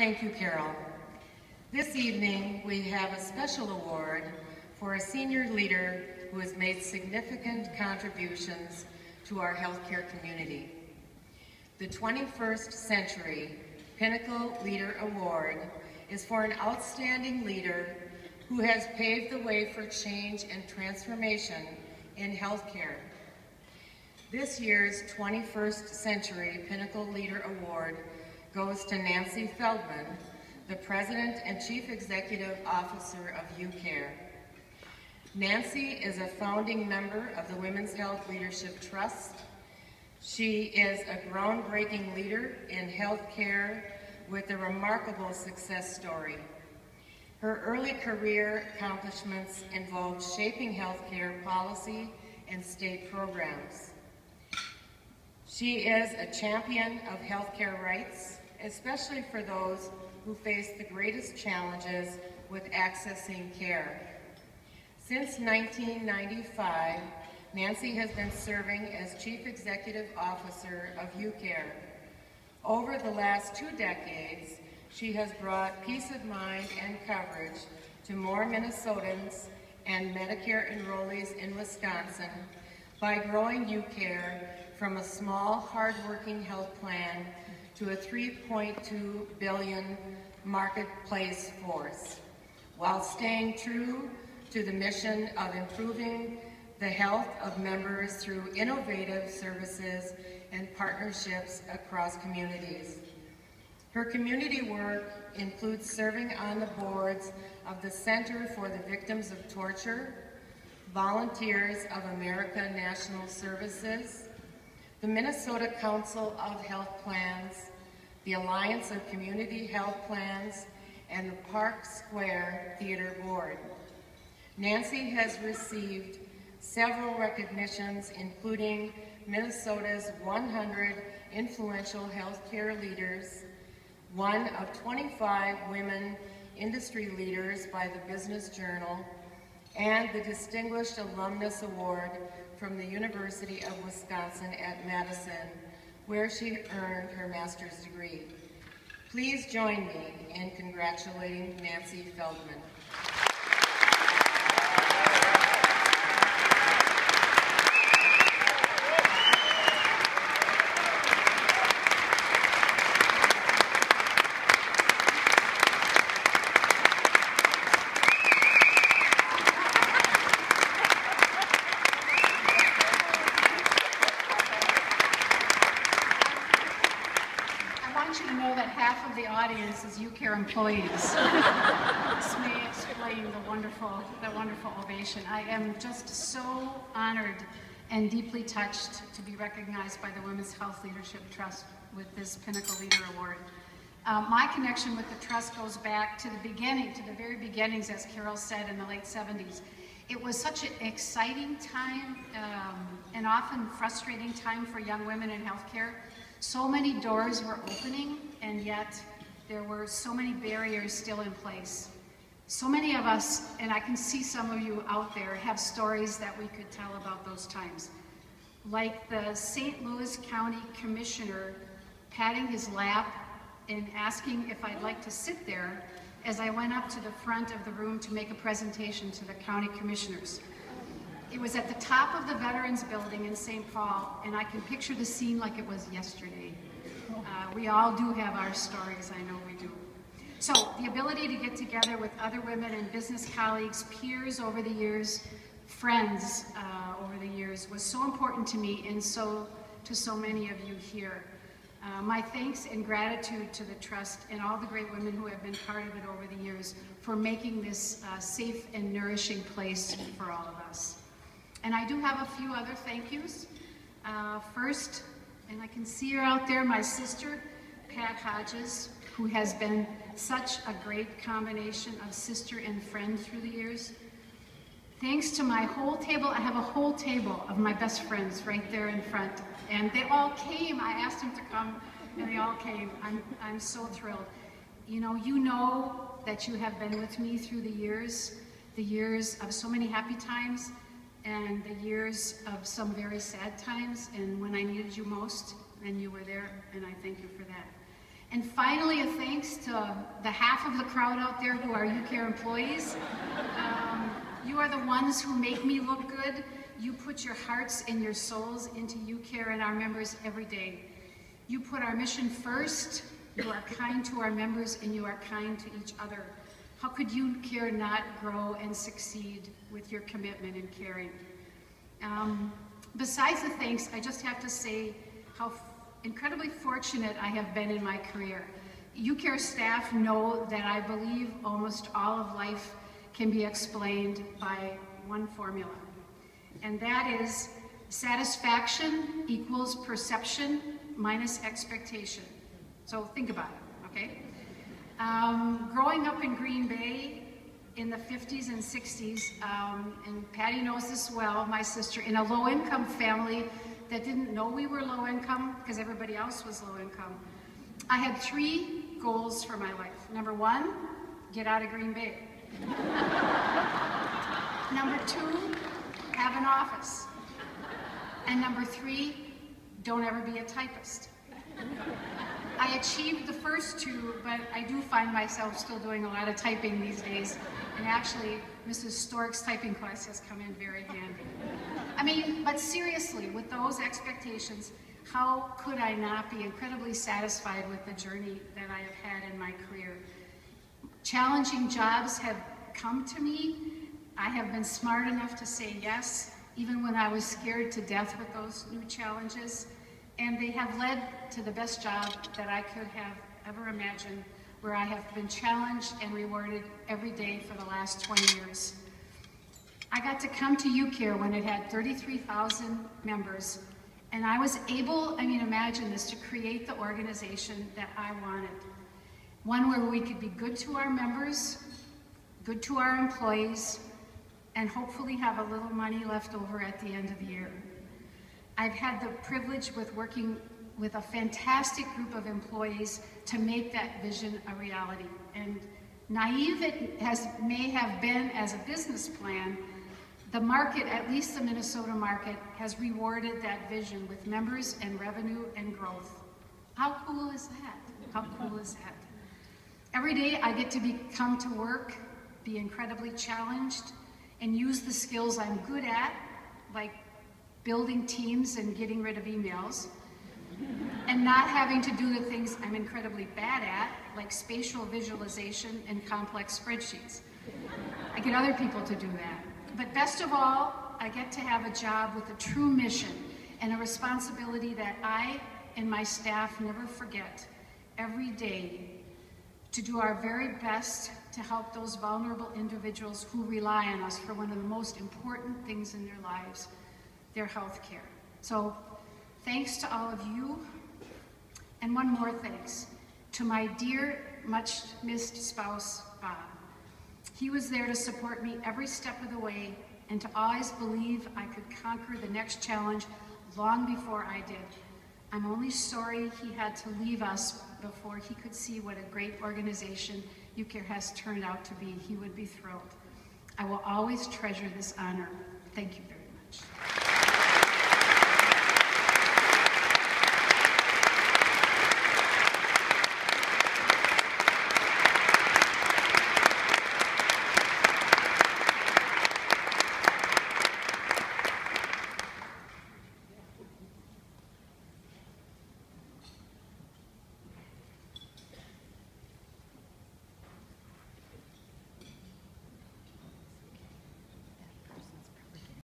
Thank you, Carol. This evening, we have a special award for a senior leader who has made significant contributions to our healthcare community. The 21st Century Pinnacle Leader Award is for an outstanding leader who has paved the way for change and transformation in healthcare. This year's 21st Century Pinnacle Leader Award goes to Nancy Feldman, the President and Chief Executive Officer of UCare. Nancy is a founding member of the Women's Health Leadership Trust. She is a groundbreaking leader in healthcare with a remarkable success story. Her early career accomplishments involved shaping healthcare policy and state programs. She is a champion of healthcare rights, especially for those who face the greatest challenges with accessing care. Since 1995, Nancy has been serving as Chief Executive Officer of UCare. Over the last 2 decades, she has brought peace of mind and coverage to more Minnesotans and Medicare enrollees in Wisconsin by growing UCare from a small, hard-working health plan to a $3.2 billion marketplace force, while staying true to the mission of improving the health of members through innovative services and partnerships across communities. Her community work includes serving on the boards of the Center for the Victims of Torture, Volunteers of America National Services, the Minnesota Council of Health Plans, the Alliance of Community Health Plans, and the Park Square Theater Board. Nancy has received several recognitions, including Minnesota's 100 Influential Healthcare Leaders, one of 25 Women Industry Leaders by the Business Journal, and the Distinguished Alumnus Award from the University of Wisconsin at Madison, where she earned her master's degree. Please join me in congratulating Nancy Feldman. The audience is UCare employees. This may explain the wonderful ovation. I am just so honored and deeply touched to be recognized by the Women's Health Leadership Trust with this Pinnacle Leader Award. My connection with the Trust goes back to the beginning, to the very beginnings, as Carol said, in the late 70s. It was such an exciting time and often frustrating time for young women in healthcare. So many doors were opening, and yet there were so many barriers still in place. So many of us, and I can see some of you out there, have stories that we could tell about those times. Like the St. Louis County Commissioner patting his lap and asking if I'd like to sit there as I went up to the front of the room to make a presentation to the county commissioners. It was at the top of the Veterans Building in St. Paul, and I can picture the scene like it was yesterday. We all do have our stories, I know we do. So the ability to get together with other women and business colleagues, peers over the years, friends over the years was so important to me and so to so many of you here. My thanks and gratitude to the Trust and all the great women who have been part of it over the years for making this safe and nourishing place for all of us. And I do have a few other thank yous. First, and I can see her out there, my sister, Pat Hodges, who has been such a great combination of sister and friend through the years. Thanks to my whole table, I have a whole table of my best friends right there in front. And they all came. I asked them to come, and they all came. I'm so thrilled. You know that you have been with me through the years of so many happy times, and the years of some very sad times, and when I needed you most, and you were there, and I thank you for that. And finally, a thanks to the half of the crowd out there who are UCare employees. You are the ones who make me look good. You put your hearts and your souls into UCare and our members every day. You put our mission first. You are kind to our members and you are kind to each other. How could UCare not grow and succeed with your commitment and caring? Besides the thanks, I just have to say how incredibly fortunate I have been in my career. UCare staff know that I believe almost all of life can be explained by one formula, and that is satisfaction equals perception minus expectation. So think about it, okay? Growing up in Green Bay in the 50s and 60s, and Patty knows this well, my sister, in a low-income family that didn't know we were low income because everybody else was low income. I had 3 goals for my life. Number 1, get out of Green Bay. Number 2, have an office. And number 3, don't ever be a typist. I achieved the first 2, but I do find myself still doing a lot of typing these days. And actually, Mrs. Stork's typing class has come in very handy. I mean, but seriously, with those expectations, how could I not be incredibly satisfied with the journey that I have had in my career? Challenging jobs have come to me. I have been smart enough to say yes, even when I was scared to death with those new challenges. And they have led to the best job that I could have ever imagined, where I have been challenged and rewarded every day for the last 20 years. I got to come to UCare when it had 33,000 members, and I was able, I mean, imagine this, to create the organization that I wanted. One where we could be good to our members, good to our employees, and hopefully have a little money left over at the end of the year. I've had the privilege with working with a fantastic group of employees to make that vision a reality. And naive it may have been as a business plan, the market, at least the Minnesota market, has rewarded that vision with members and revenue and growth. How cool is that? How cool is that? Every day I get to come to work, be incredibly challenged, and use the skills I'm good at, like building teams and getting rid of emails, and not having to do the things I'm incredibly bad at, like spatial visualization and complex spreadsheets. I get other people to do that. But best of all, I get to have a job with a true mission and a responsibility that I and my staff never forget every day, to do our very best to help those vulnerable individuals who rely on us for one of the most important things in their lives, their health care. So thanks to all of you, and one more thanks to my dear, much missed spouse, Bob. He was there to support me every step of the way and to always believe I could conquer the next challenge long before I did. I'm only sorry he had to leave us before he could see what a great organization UCare has turned out to be. He would be thrilled. I will always treasure this honor. Thank you very much.